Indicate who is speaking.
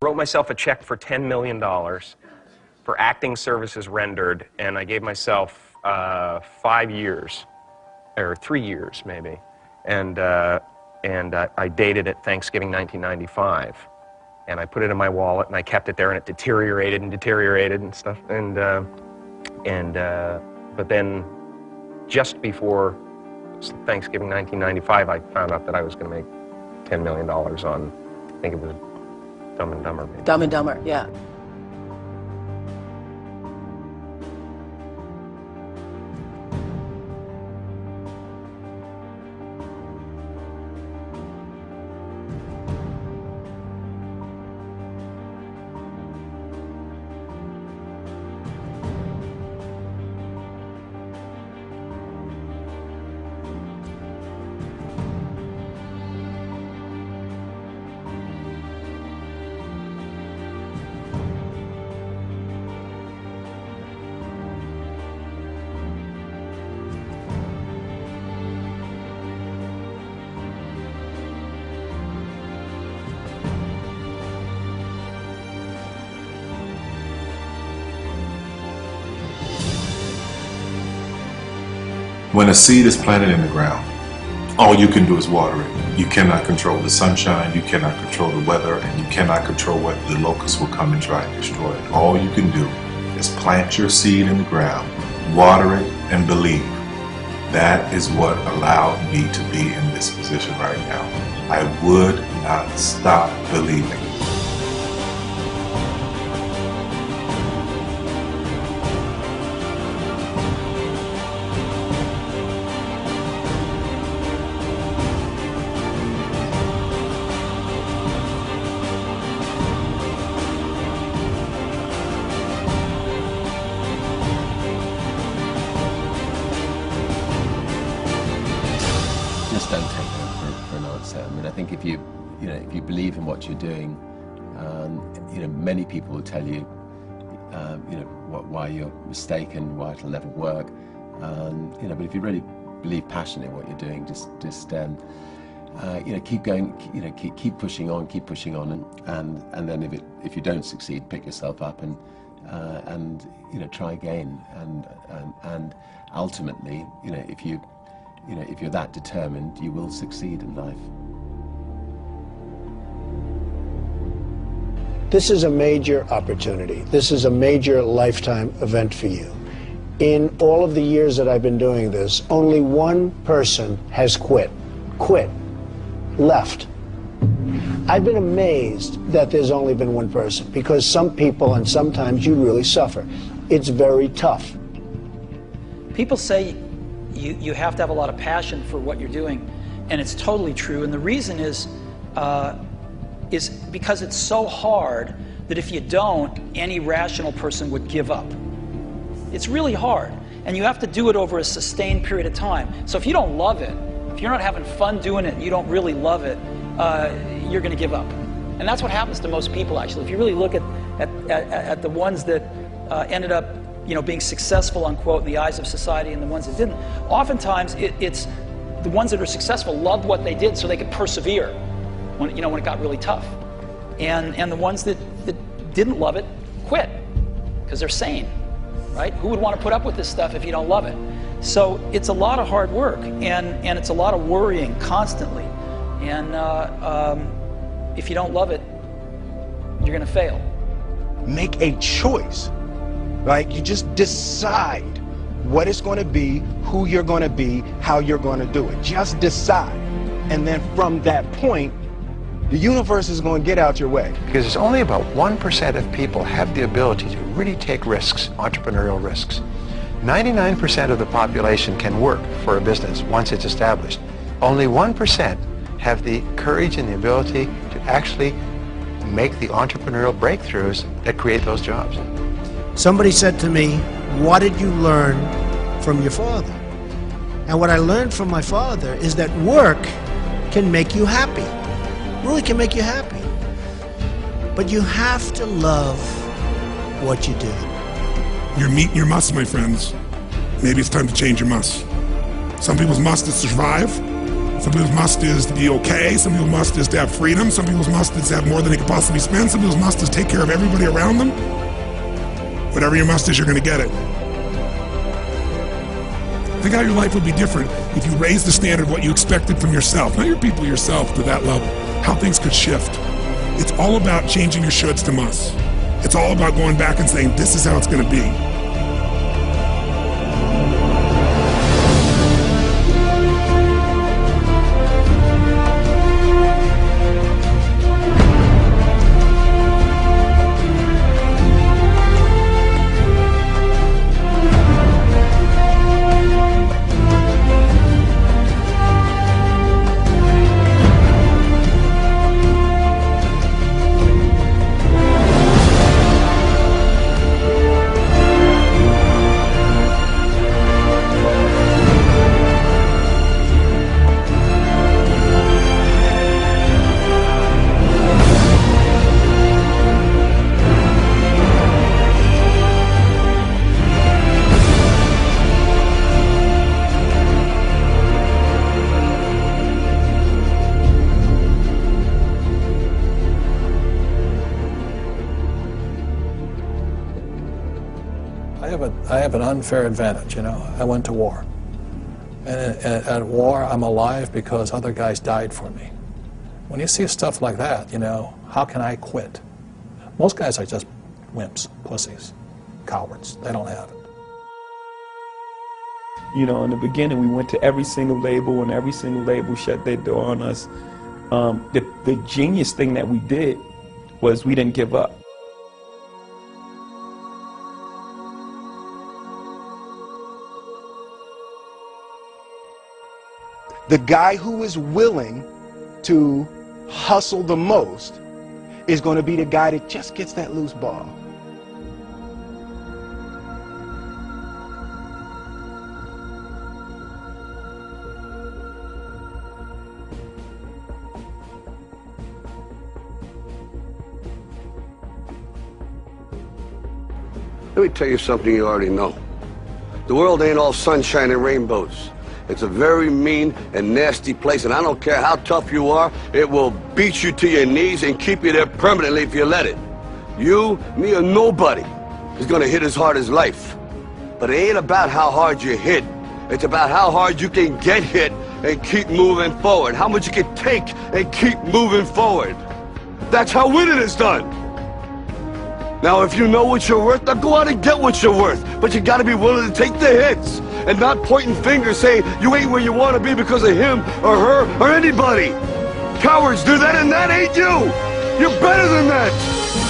Speaker 1: wrote myself a check for $10 million for acting services rendered, and I gave myself 5 years, or 3 years maybe, and I dated it Thanksgiving 1995, and I put it in my wallet, and I kept it there, and it deteriorated and stuff, but then just before Thanksgiving 1995, I found out that I was going to make $10 million on, I think it was Dumb and Dumber. Maybe.
Speaker 2: Dumb and Dumber, yeah.
Speaker 3: When a seed is planted in the ground, all you can do is water it. You cannot control the sunshine, you cannot control the weather, and you cannot control whether the locusts will come and try and destroy it. All you can do is plant your seed in the ground, water it, and believe. That is what allowed me to be in this position right now. I would not stop believing.
Speaker 4: Just don't take no for an answer. I mean, I think if you believe in what you're doing, many people will tell you, why you're mistaken, why it'll never work. But if you really believe passionately in what you're doing, just keep going, keep pushing on, and then if you don't succeed, pick yourself up and try again, and ultimately, if you're that determined, you will succeed in life.
Speaker 5: This is a major opportunity. This is a major lifetime event for you. In all of the years that I've been doing this, only one person has quit, left. I've been amazed that there's only been one person, because some people, and sometimes you really suffer. It's very tough.
Speaker 6: People say you have to have a lot of passion for what you're doing, and it's totally true. And the reason is because it's so hard that if you don't, any rational person would give up. It's really hard, and you have to do it over a sustained period of time. So if you don't love it, if you're not having fun doing it, and you don't really love it, you're going to give up. And that's what happens to most people, actually. If you really look at the ones that ended up being successful, unquote, in the eyes of society, and the ones that didn't, oftentimes it's the ones that are successful loved what they did so they could persevere when it got really tough. And the ones that didn't love it quit because they're sane, right? Who would want to put up with this stuff if you don't love it? So it's a lot of hard work, and it's a lot of worrying constantly. And if you don't love it, you're going to fail.
Speaker 7: Make a choice. Like, you just decide what it's going to be, who you're going to be, how you're going to do it. Just decide. And then from that point, the universe is going to get out your way.
Speaker 8: Because it's only about 1% of people have the ability to really take risks, entrepreneurial risks. 99% of the population can work for a business once it's established. Only 1% have the courage and the ability to actually make the entrepreneurial breakthroughs that create those jobs.
Speaker 5: Somebody said to me, what did you learn from your father? And what I learned from my father is that work can make you happy. Really can make you happy. But you have to love what you do.
Speaker 9: You're meeting your must, my friends. Maybe it's time to change your must. Some people's must is survive. Some people's must is to be okay. Some people's must is to have freedom. Some people's must is to have more than they could possibly spend. Some people's must is take care of everybody around them. Whatever your must is, you're going to get it. Think how your life would be different if you raised the standard of what you expected from yourself, not your people, yourself, to that level. How things could shift. It's all about changing your shoulds to musts. It's all about going back and saying, this is how it's going to be.
Speaker 2: I have an unfair advantage, you know. I went to war. And at war, I'm alive because other guys died for me. When you see stuff like that, you know, how can I quit? Most guys are just wimps, pussies, cowards. They don't have it.
Speaker 10: You know, in the beginning, we went to every single label, and every single label shut their door on us. The genius thing that we did was we didn't give up.
Speaker 7: The guy who is willing to hustle the most is going to be the guy that just gets that loose ball.
Speaker 11: Let me tell you something you already know. The world ain't all sunshine and rainbows. It's a very mean and nasty place, and I don't care how tough you are, it will beat you to your knees and keep you there permanently if you let it. You, me, or nobody is gonna hit as hard as life. But it ain't about how hard you hit. It's about how hard you can get hit and keep moving forward. How much you can take and keep moving forward. That's how winning is done. Now, if you know what you're worth, now go out and get what you're worth. But you gotta be willing to take the hits and not pointing fingers saying you ain't where you want to be because of him or her or anybody. Cowards do that, and that ain't you. You're better than that.